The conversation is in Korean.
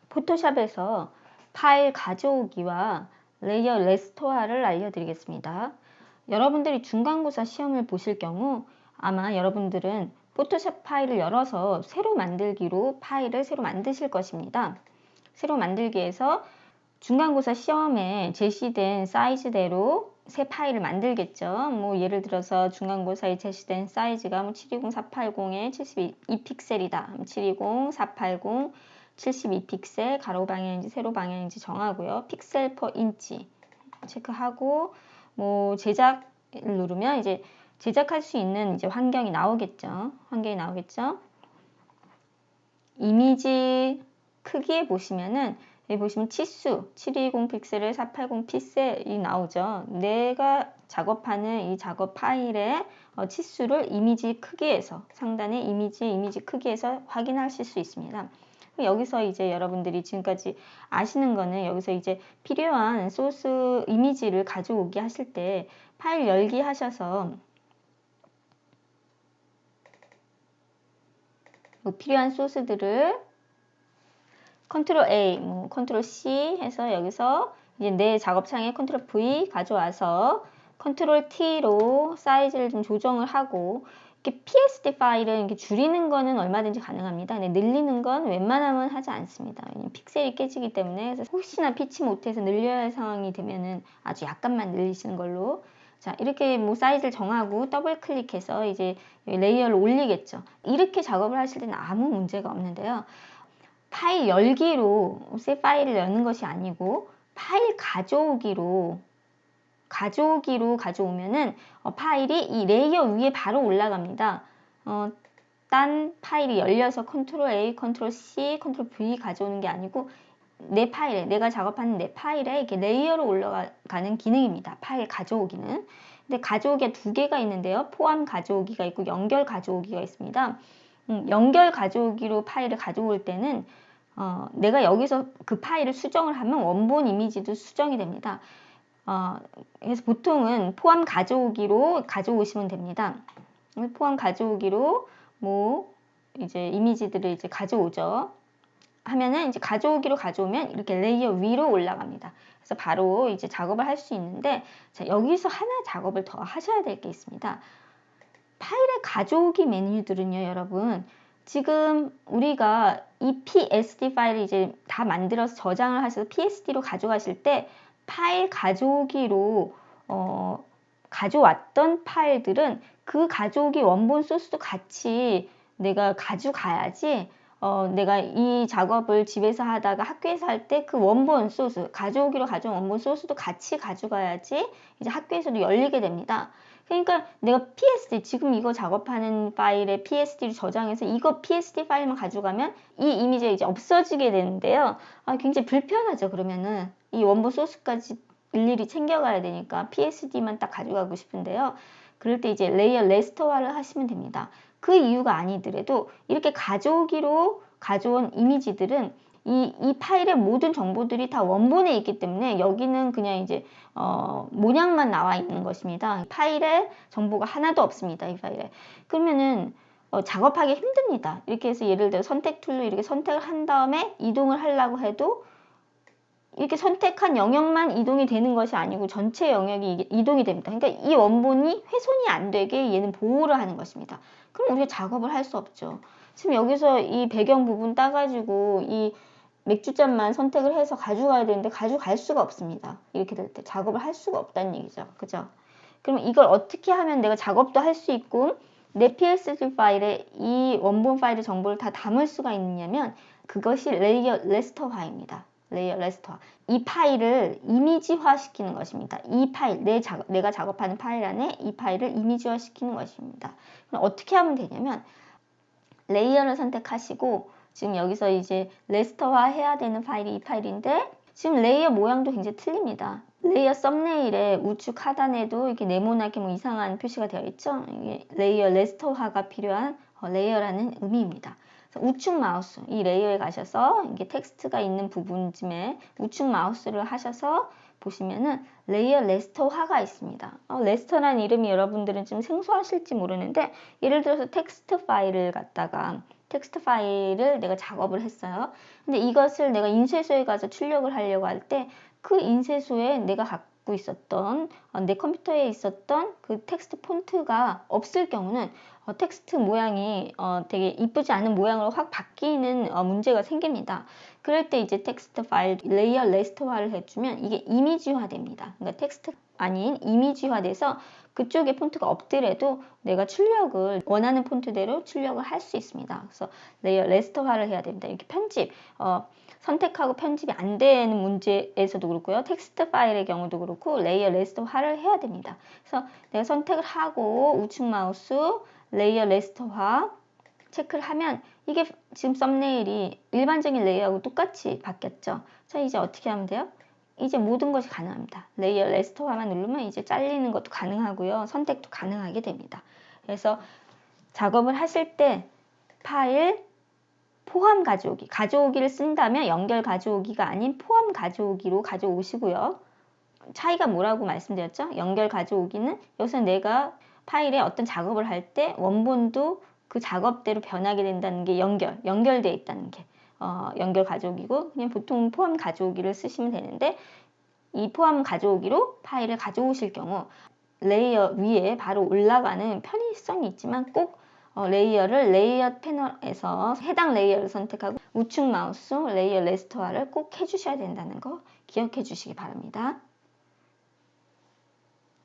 포토샵에서 파일 가져오기와 레이어 레스토어를 알려드리겠습니다. 여러분들이 중간고사 시험을 보실 경우 아마 여러분들은 포토샵 파일을 열어서 새로 만들기로 파일을 새로 만드실 것입니다. 새로 만들기에서 중간고사 시험에 제시된 사이즈대로 새 파일을 만들겠죠. 뭐 예를 들어서 중간고사에 제시된 사이즈가 720480에 72픽셀이다. 720480 72픽셀 가로 방향인지 세로 방향인지 정하고요. 픽셀 퍼 인치 체크하고 뭐 제작을 누르면 이제 제작할 수 있는 이제 환경이 나오겠죠. 이미지 크기에 보시면은 여기 보시면 치수 720 픽셀에 480 픽셀이 나오죠. 내가 작업하는 이 작업 파일의 치수를 이미지 크기에서 상단의 이미지 크기에서 확인하실 수 있습니다. 여기서 이제 여러분들이 지금까지 아시는 거는 여기서 이제 필요한 소스 이미지를 가져오기 하실 때 파일 열기 하셔서 필요한 소스들을 컨트롤 A, 컨트롤 C 해서 여기서 이제 내 작업창에 컨트롤 V 가져와서 컨트롤 T로 사이즈를 좀 조정을 하고 이렇게 PSD 파일은 이렇게 줄이는 거는 얼마든지 가능합니다. 근데 늘리는 건 웬만하면 하지 않습니다. 왜냐면 픽셀이 깨지기 때문에 그래서 혹시나 피치 못해서 늘려야 할 상황이 되면은 아주 약간만 늘리시는 걸로. 자, 이렇게 뭐 사이즈를 정하고 더블 클릭해서 이제 레이어를 올리겠죠. 이렇게 작업을 하실 때는 아무 문제가 없는데요. 파일 열기로 새 파일을 여는 것이 아니고 파일 가져오기로 가져오면은 파일이 이 레이어 위에 바로 올라갑니다. 딴 파일이 열려서 컨트롤 A, 컨트롤 C, 컨트롤 V 가져오는 게 아니고 내 파일에 내가 작업하는 내 파일에 이렇게 레이어로 올라가는 기능입니다. 파일 가져오기는. 근데 가져오기가 두 개가 있는데요. 포함 가져오기가 있고 연결 가져오기가 있습니다. 연결 가져오기로 파일을 가져올 때는 내가 여기서 그 파일을 수정을 하면 원본 이미지도 수정이 됩니다. 그래서 보통은 포함 가져오기로 가져오시면 됩니다. 포함 가져오기로 뭐 이제 이미지들을 이제 가져오죠. 하면은 이제 가져오기로 가져오면 이렇게 레이어 위로 올라갑니다. 그래서 바로 이제 작업을 할 수 있는데 자, 여기서 하나 작업을 더 하셔야 될 게 있습니다. 파일의 가져오기 메뉴들은요, 여러분. 지금 우리가 이 PSD 파일을 이제 다 만들어서 저장을 하셔서 PSD로 가져가실 때 파일 가져오기로 가져왔던 파일들은 그 가져오기 원본 소스도 같이 내가 가져가야지 내가 이 작업을 집에서 하다가 학교에서 할 때 그 원본 소스, 가져오기로 가져온 원본 소스도 같이 가져가야지 이제 학교에서도 열리게 됩니다. 그러니까 내가 PSD, 지금 이거 작업하는 파일에 PSD를 저장해서 이거 PSD 파일만 가져가면 이 이미지가 이제 없어지게 되는데요. 굉장히 불편하죠, 그러면은. 이 원본 소스까지 일일이 챙겨가야 되니까 PSD만 딱 가져가고 싶은데요. 그럴 때 이제 레이어 레스토어를 하시면 됩니다. 그 이유가 아니더라도 이렇게 가져오기로 가져온 이미지들은 이 파일의 모든 정보들이 다 원본에 있기 때문에 여기는 그냥 이제 모양만 나와 있는 것입니다. 파일에 정보가 하나도 없습니다. 이 파일에. 그러면은 작업하기 힘듭니다. 이렇게 해서 예를 들어 선택 툴로 이렇게 선택을 한 다음에 이동을 하려고 해도 이렇게 선택한 영역만 이동이 되는 것이 아니고 전체 영역이 이동이 됩니다. 그러니까 이 원본이 훼손이 안 되게 얘는 보호를 하는 것입니다. 그럼 우리가 작업을 할 수 없죠. 지금 여기서 이 배경 부분 따가지고 이 맥주잔만 선택을 해서 가져가야 되는데 가져갈 수가 없습니다. 이렇게 될 때 작업을 할 수가 없다는 얘기죠. 그죠? 그럼 이걸 어떻게 하면 내가 작업도 할 수 있고 내 PSD 파일에 이 원본 파일의 정보를 다 담을 수가 있느냐면 그것이 레이어 레스터화입니다. 레이어 레스터. 이 파일을 이미지화 시키는 것입니다. 이 파일, 내가 작업하는 파일 안에 이 파일을 이미지화 시키는 것입니다. 그럼 어떻게 하면 되냐면 레이어를 선택하시고 지금 여기서 이제 레스터화 해야 되는 파일이 이 파일인데 지금 레이어 모양도 굉장히 틀립니다. 레이어 썸네일의 우측 하단에도 이렇게 네모나게 뭐 이상한 표시가 되어 있죠. 이게 레이어 레스터화가 필요한 레이어라는 의미입니다. 우측 마우스, 이 레이어에 가셔서 이게 텍스트가 있는 부분쯤에 우측 마우스를 하셔서 보시면은 레이어 레스터화가 있습니다. 레스터라는 이름이 여러분들은 좀 생소하실지 모르는데 예를 들어서 텍스트 파일을 갖다가 텍스트 파일을 내가 작업을 했어요. 근데 이것을 내가 인쇄소에 가서 출력을 하려고 할 때 그 인쇄소에 내가 갖고 있었던 내 컴퓨터에 있었던 그 텍스트 폰트가 없을 경우는 텍스트 모양이 되게 이쁘지 않은 모양으로 확 바뀌는 문제가 생깁니다. 그럴 때 이제 텍스트 파일 레이어 레스터화를 해주면 이게 이미지화 됩니다. 그러니까 텍스트 아닌 이미지화 돼서 그쪽에 폰트가 없더라도 내가 출력을 원하는 폰트대로 출력을 할 수 있습니다. 그래서 레이어 레스터화를 해야 됩니다. 이렇게 편집 선택하고 편집이 안 되는 문제에서도 그렇고요. 텍스트 파일의 경우도 그렇고 레이어 레스터화를 해야 됩니다. 그래서 내가 선택을 하고 우측 마우스 레이어 레스터화 체크를 하면 이게 지금 썸네일이 일반적인 레이아웃하고 똑같이 바뀌었죠. 자, 이제 어떻게 하면 돼요? 이제 모든 것이 가능합니다. 레이어 레스터화만 누르면 이제 잘리는 것도 가능하고요. 선택도 가능하게 됩니다. 그래서 작업을 하실 때 파일 포함 가져오기, 가져오기를 쓴다면 연결 가져오기가 아닌 포함 가져오기로 가져오시고요. 차이가 뭐라고 말씀드렸죠? 연결 가져오기는 여기서 내가 파일에 어떤 작업을 할 때 원본도 그 작업대로 변하게 된다는 게 연결되어 있다는 게 연결 가져오기고, 그냥 보통 포함 가져오기를 쓰시면 되는데 이 포함 가져오기로 파일을 가져오실 경우 레이어 위에 바로 올라가는 편의성이 있지만 꼭 레이어를 레이어 패널에서 해당 레이어를 선택하고 우측 마우스 레이어 레스터화를 꼭 해주셔야 된다는 거 기억해 주시기 바랍니다.